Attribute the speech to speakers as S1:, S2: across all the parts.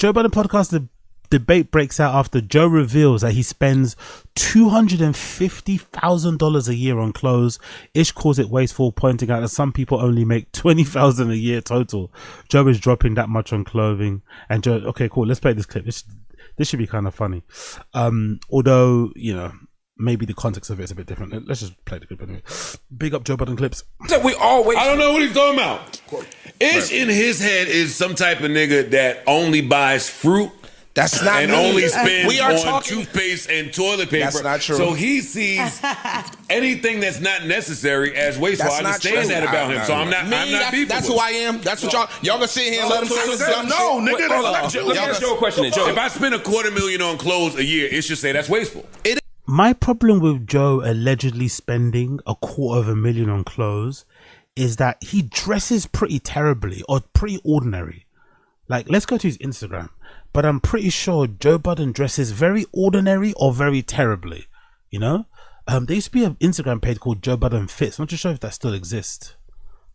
S1: Joe Budden podcast, the debate breaks out after Joe reveals that he spends $250,000 a year on clothes. Ish calls it wasteful, pointing out that some people only make $20,000 a year total. Joe is dropping that much on clothing. And Joe, okay, cool. Let's play this clip. This should be kind of funny. Although, you know, maybe the context of it is a bit different. Let's just play the clip anyway. Big up Joe Budden clips.
S2: We always.
S3: I don't know what he's talking about. Ish in his head is some type of nigga that only buys fruit.
S2: That's not
S3: and
S2: me.
S3: only spends on
S2: talking,
S3: toothpaste and toilet paper.
S2: That's not true.
S3: So he sees anything that's not necessary as wasteful. I understand that about him. So I'm not beefing.
S2: That's who I am. That's what y'all gonna sit here and let him say some
S3: no, nigga.
S2: Let me ask you a question, Joe.
S3: If I spend $250,000 on clothes a year, it should say that's wasteful.
S1: My problem with Joe allegedly spending $250,000 on clothes is that he dresses pretty terribly or pretty ordinary. Like, let's go to his Instagram. But I'm pretty sure Joe Budden dresses very ordinary or very terribly, you know? There used to be an Instagram page called Joe Budden Fits. I'm not too sure if that still exists.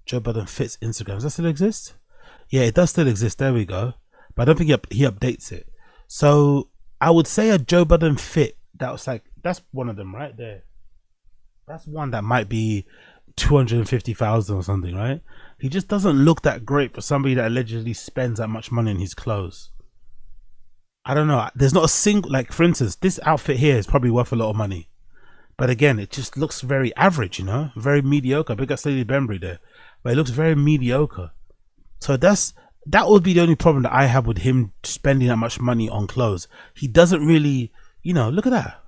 S1: Joe Budden Fits Instagram. Does that still exist? Yeah, it does still exist. There we go. But I don't think he updates it. So I would say a Joe Budden Fit, that's one of them right there. That's one that might be 250,000 or something, right? He just doesn't look that great for somebody that allegedly spends that much money on his clothes. I don't know. There's not a single, like, for instance, this outfit here is probably worth a lot of money. But again, it just looks very average, you know? Very mediocre. Big up Steady Bembry there. But it looks very mediocre. So that would be the only problem that I have with him spending that much money on clothes. He doesn't really, you know, look at that.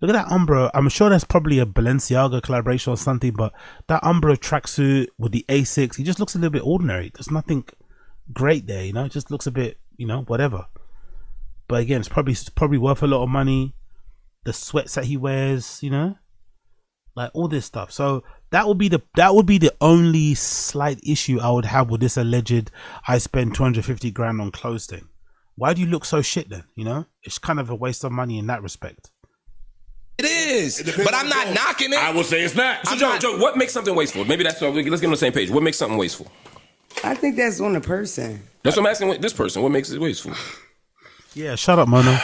S1: Look at that Umbro. I'm sure that's probably a Balenciaga collaboration or something, but that Umbro tracksuit with the Asics, he just looks a little bit ordinary. There's nothing great there, you know? It just looks a bit, you know, whatever. But again, it's probably worth a lot of money. The sweats that he wears, you know, like all this stuff. So that would be the only slight issue I would have with this alleged I spend 250 grand on clothes thing. Why do you look so shit then? You know, it's kind of a waste of money in that respect.
S2: It is, but I'm not knocking it.
S3: I will say it's not.
S4: So Joe, what makes something wasteful? Maybe that's what. Let's get on the same page. What makes something wasteful?
S5: I think that's on the person.
S4: That's what I'm asking this person. What makes it wasteful?
S1: Yeah, shut up, Mono.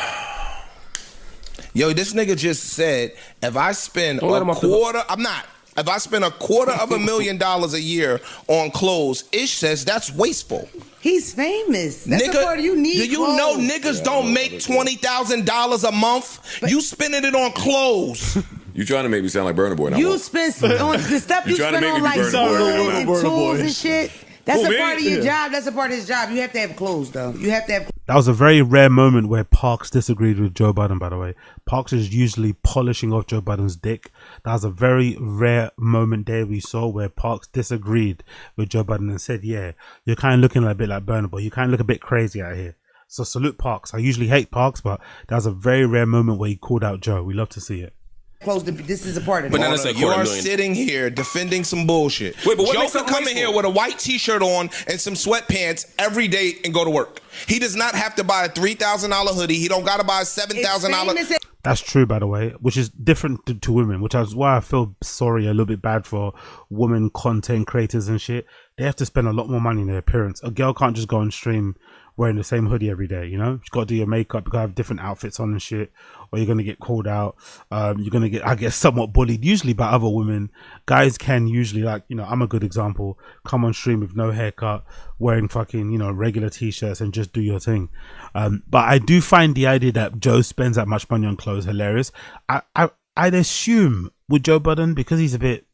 S2: Yo, this nigga just said, if I spend if I spend $250,000 a year on clothes, Ish says that's wasteful.
S5: He's famous. That's
S2: nigga,
S5: the part you need.
S2: Do you know niggas don't make $20,000 a month? You spending it on clothes.
S3: You trying to make me sound like Burna Boy now?
S5: You spend on the stuff you spend on like and tools and shit. That's a part of your job. That's a part of his job. You have to have clothes, though. You have to have.
S1: That was a very rare moment where Parks disagreed with Joe Budden, by the way. Parks is usually polishing off Joe Budden's dick. That was a very rare moment there we saw where Parks disagreed with Joe Budden and said, yeah, you're kind of looking a bit like Burna Boy. You kind of look a bit crazy out here. So salute Parks. I usually hate Parks, but that was a very rare moment where he called out Joe. We love to see it.
S5: Close to, this is a part of it.
S2: But now you are sitting here defending some bullshit.
S4: Wait, but what
S2: Joe
S4: makes
S2: can come in here with a white t-shirt on and some sweatpants every day and go to work. He does not have to buy a $3,000 hoodie. He don't got to buy a $7,000.
S1: That's true, by the way, which is different to women, which is why I feel sorry, a little bit bad for women content creators and shit. They have to spend a lot more money on their appearance. A girl can't just go on stream wearing the same hoodie every day, you know? You've got to do your makeup, you got to have different outfits on and shit, or you're going to get called out. You're going to get, I guess, somewhat bullied, usually by other women. Guys can usually, like, you know, I'm a good example, come on stream with no haircut, wearing fucking, you know, regular t-shirts and just do your thing. But I do find the idea that Joe spends that much money on clothes hilarious. I'd assume with Joe Budden, because he's a bit,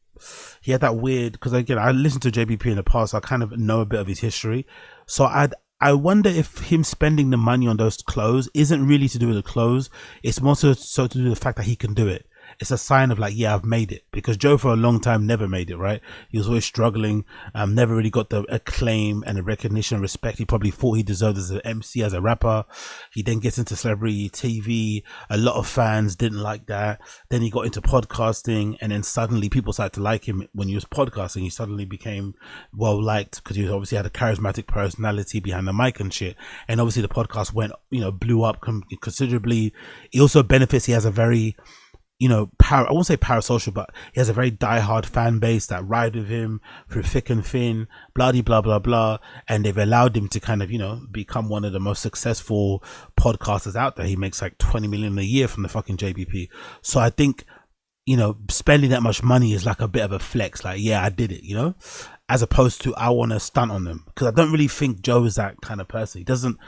S1: he had that weird, because again, I listened to JBP in the past, so I kind of know a bit of his history. So I wonder if him spending the money on those clothes isn't really to do with the clothes. It's more so to do with the fact that he can do it. It's a sign of like, yeah, I've made it. Because Joe for a long time never made it, right? He was always struggling, never really got the acclaim and the recognition and respect he probably thought he deserved as an MC, as a rapper. He then gets into celebrity TV. A lot of fans didn't like that. Then he got into podcasting, and then suddenly people started to like him when he was podcasting. He suddenly became well liked because he obviously had a charismatic personality behind the mic and shit. And obviously the podcast went, you know, blew up considerably. He also benefits. He has a very you know, I won't say parasocial, but he has a very diehard fan base that ride with him through thick and thin, blah, blah, blah, blah. And they've allowed him to kind of, you know, become one of the most successful podcasters out there. He makes like 20 million a year from the fucking JBP. So I think, you know, spending that much money is like a bit of a flex. Like, yeah, I did it, you know, as opposed to I want to stunt on them. Because I don't really think Joe is that kind of person. He doesn't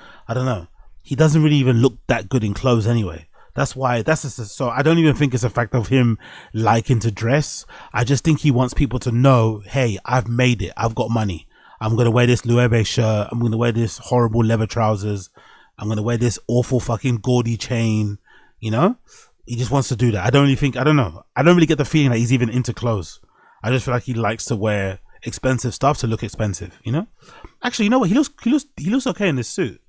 S1: really even look that good in clothes anyway. That's why, so I don't even think it's a fact of him liking to dress. I just think he wants people to know, hey, I've made it. I've got money. I'm going to wear this Loewe shirt. I'm going to wear this horrible leather trousers. I'm going to wear this awful fucking gaudy chain. You know, he just wants to do that. I don't know. I don't really get the feeling that he's even into clothes. I just feel like he likes to wear expensive stuff to look expensive, you know? Actually, you know what? He looks okay in this suit.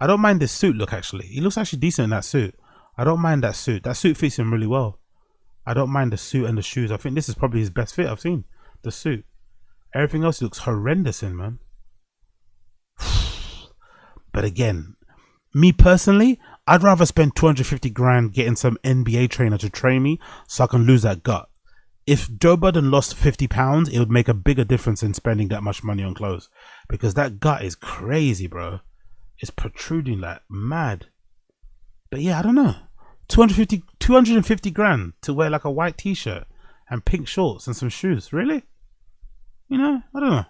S1: I don't mind this suit look, actually. He looks actually decent in that suit. I don't mind that suit. That suit fits him really well. I don't mind the suit and the shoes. I think this is probably his best fit I've seen. The suit. Everything else looks horrendous in, man. But again, me personally, I'd rather spend 250 grand getting some NBA trainer to train me so I can lose that gut. If Joe Budden lost 50 pounds, it would make a bigger difference in spending that much money on clothes. Because that gut is crazy, bro. It's protruding like mad. But yeah, I don't know. 250 grand to wear like a white t-shirt and pink shorts and some shoes. Really? You know, I don't know.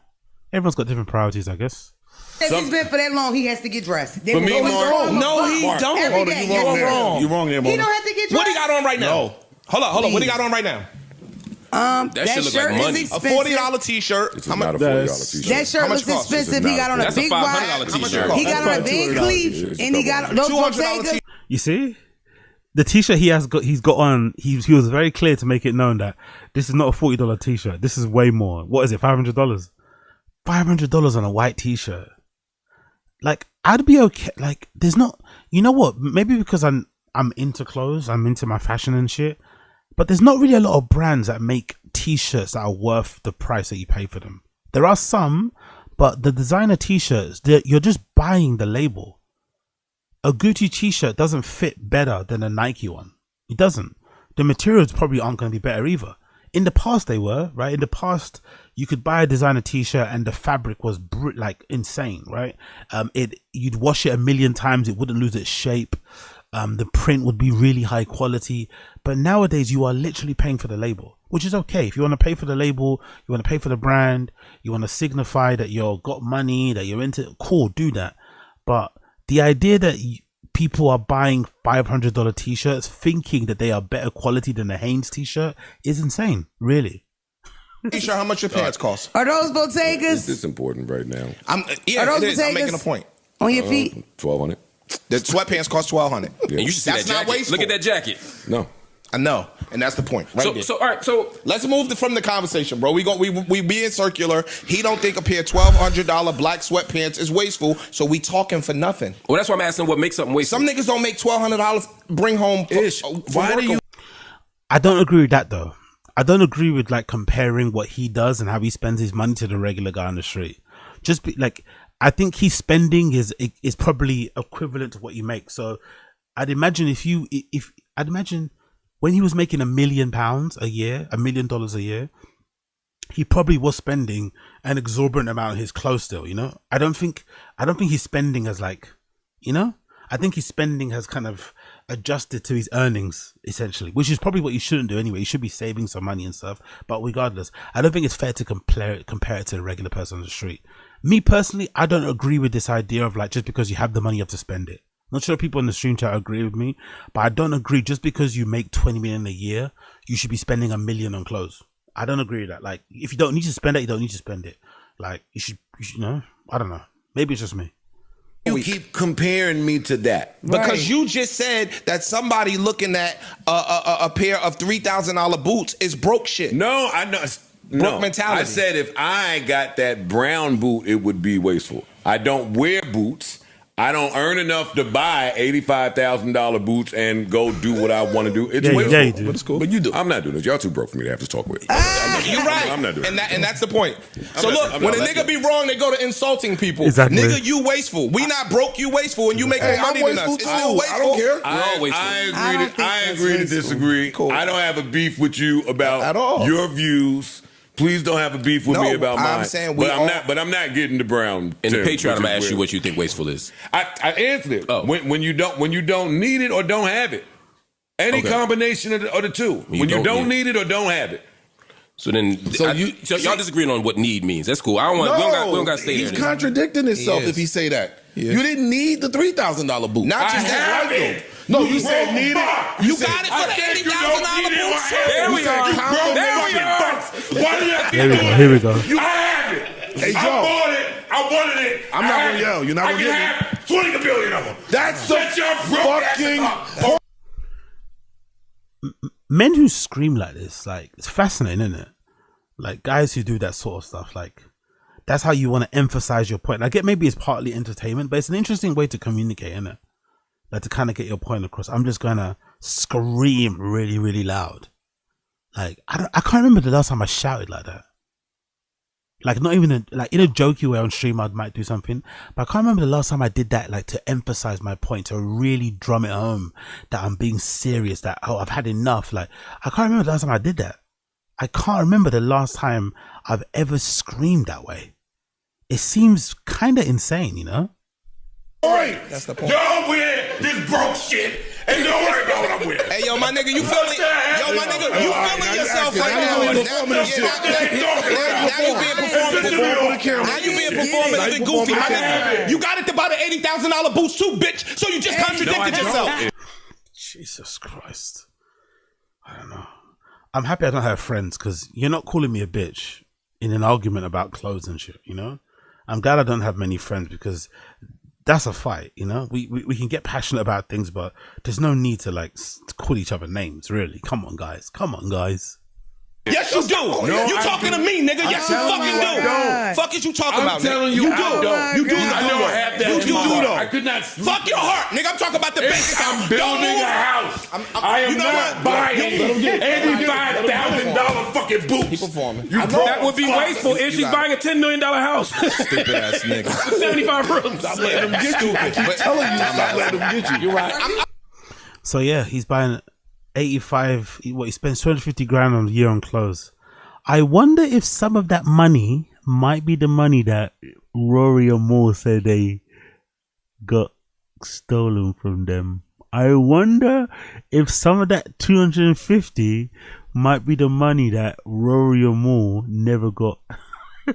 S1: Everyone's got different priorities, I guess.
S5: If he's been for that long, he has to get dressed.
S3: For me, Mark,
S2: no, he don't.
S5: Every day.
S3: You wrong there, Mark.
S5: He don't have to get dressed.
S2: What he got on right now? No. Hold on. What he got on right now?
S4: That shit look like money.
S2: A $40 t-shirt.
S4: It's not a $40 t-shirt.
S5: That shirt looks expensive. He got on a big
S4: $500 t-shirt.
S5: He got on a big cleave, and he got those Bottega.
S1: You see, the t-shirt he's got on. He was very clear to make it known that this is not a $40 t-shirt. This is way more. What is it? $500. $500 on a white t-shirt. Like, I'd be okay. Like, there's not. You know what? Maybe because I'm into clothes. I'm into my fashion and shit. But there's not really a lot of brands that make t-shirts that are worth the price that you pay for them. There are some, but the designer t-shirts, you're just buying the label. A Gucci t-shirt doesn't fit better than a Nike one. It doesn't. The materials probably aren't going to be better either. In the past they were, right? In the past, you could buy a designer t-shirt and the fabric was like insane, right? You'd wash it a million times, it wouldn't lose its shape. The print would be really high quality. But nowadays you are literally paying for the label, which is okay. If you want to pay for the label, you want to pay for the brand, you want to signify that you've got money, that you're into, cool, do that. But the idea that people are buying $500 t-shirts thinking that they are better quality than a Hanes t-shirt is insane, really.
S2: T-shirt, how much your pants cost?
S5: Are those Bottegas?
S4: It's important right now.
S2: I'm making a point.
S5: On your feet?
S4: $1,200.
S2: The sweatpants cost $1,200.
S4: Yeah.
S2: And you should see that's not wasteful.
S4: Look at that jacket. No.
S2: I know, and that's the point. Right there.
S4: All right. So
S2: let's move from the conversation, bro. We being circular. He don't think a pair of $1,200 black sweatpants is wasteful, so we talking for nothing.
S4: Well, that's why I'm asking what makes something wasteful.
S2: Some niggas don't make $1,200 bring home.
S3: Why do you?
S1: I don't agree with that though. I don't agree with like comparing what he does and how he spends his money to the regular guy on the street. I think his spending is probably equivalent to what you make. So I'd imagine I'd imagine when he was making £1 million a year, $1 million a year, he probably was spending an exorbitant amount on his clothes still, you know? I don't think his spending has like, you know? I think his spending has kind of adjusted to his earnings, essentially, which is probably what you shouldn't do anyway. You should be saving some money and stuff. But regardless, I don't think it's fair to compare it to a regular person on the street. Me personally, I don't agree with this idea of like, just because you have the money, you have to spend it. I'm not sure people in the stream chat agree with me, but I don't agree just because you make 20 million a year, you should be spending $1 million on clothes. I don't agree with that. Like, if you don't need to spend it, you don't need to spend it. Like, you should you know, I don't know. Maybe it's just me.
S3: You keep comparing me to that.
S2: Because you just said that somebody looking at a pair of $3,000 boots is broke shit.
S3: No, I know.
S2: Broke mentality.
S3: I said if I got that brown boot, it would be wasteful. I don't wear boots. I don't earn enough to buy $85,000 boots and go do what I want to do. It's wasteful.
S1: Yeah, you do.
S3: But it's cool. But you do. I'm not doing this. Y'all too broke for me to have to talk with.
S2: You're right.
S3: I'm not doing it.
S2: And that's the point. So look, when a nigga be wrong, they go to insulting people.
S1: Exactly.
S2: Nigga, you wasteful. We not broke, you wasteful, and you make more money than us. It's still wasteful.
S6: I don't care.
S3: I agree to disagree. Cool. I don't have a beef with you about
S6: at all.
S3: Your views. Please don't have a beef with me about mine.
S2: I'm saying
S3: I'm not getting the brown.
S4: In the Patreon, I'm gonna ask you what you think wasteful is.
S3: I answered it. Oh. When you don't need it or don't have it. Any combination of the two. When you don't need it or don't have it.
S4: So then, y'all disagreeing on what need means. That's cool. I don't want. We don't got to stay there.
S6: He's contradicting himself if he say that. You didn't need the $3,000 boot.
S2: Not just that.
S6: No, you said need it.
S2: You got it for the $80,000 boots.
S4: There we are.
S1: Here we go.
S3: You have it.
S6: Hey, Joe.
S3: I wanted it.
S6: I'm not gonna yell. You're not gonna get
S3: it. 20 billion of them.
S6: That's the fucking point.
S1: Men who scream like this, like, it's fascinating, isn't it? Like, guys who do that sort of stuff, like, that's how you want to emphasize your point. Like, maybe it's partly entertainment, but it's an interesting way to communicate, isn't it? Like, to kind of get your point across. I'm just gonna scream really, really loud. Like, I can't remember the last time I shouted like that. Like, not even in a jokey way on stream, I might do something, but I can't remember the last time I did that, like, to emphasize my point, to really drum it home that I'm being serious, that, oh, I've had enough. Like, I can't remember the last time I did that. I can't remember the last time I've ever screamed that way. It seems kind of insane, you know?
S3: That's the point. Don't wear this broke shit and don't worry about what I'm wearing.
S2: Hey, yo, my nigga, you feeling? Yo, my nigga, you feeling yourself right now? Now you being performative. Now you being performative and goofy, my nigga. You got it to buy the $80,000 boots too, bitch. So you just contradicted yourself.
S1: Jesus Christ. I don't know. I'm happy I don't have friends because you're not calling me a bitch in an argument about clothes and shit, you know? I'm glad I don't have many friends because that's a fight, you know? We can get passionate about things, but there's no need to, like, call each other names, really. Come on, guys.
S2: Yes, you do. You talking to me, nigga. Yes, you fucking do. Fuck is you talking about, nigga?
S3: Telling you,
S2: you do. You do.
S3: I don't have that.
S2: You do, though.
S3: I could not.
S2: Fuck your heart, nigga. I'm talking about the bank account.
S3: I'm building a house. I am not buying $85,000 fucking boots.
S2: Keep performing.
S4: That would be wasteful if she's buying a $10 million house.
S2: Stupid ass nigga.
S4: 75 rooms.
S6: Stop letting them get you. I keep telling you, stop letting them get you. You're right.
S1: So yeah, he's buying 85. He spends 250 grand on a year on clothes. I wonder if some of that money might be the money that Rory and Moore said they got stolen from them. I wonder if some of that 250 might be the money that Rory and Moore never got. I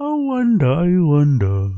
S1: wonder.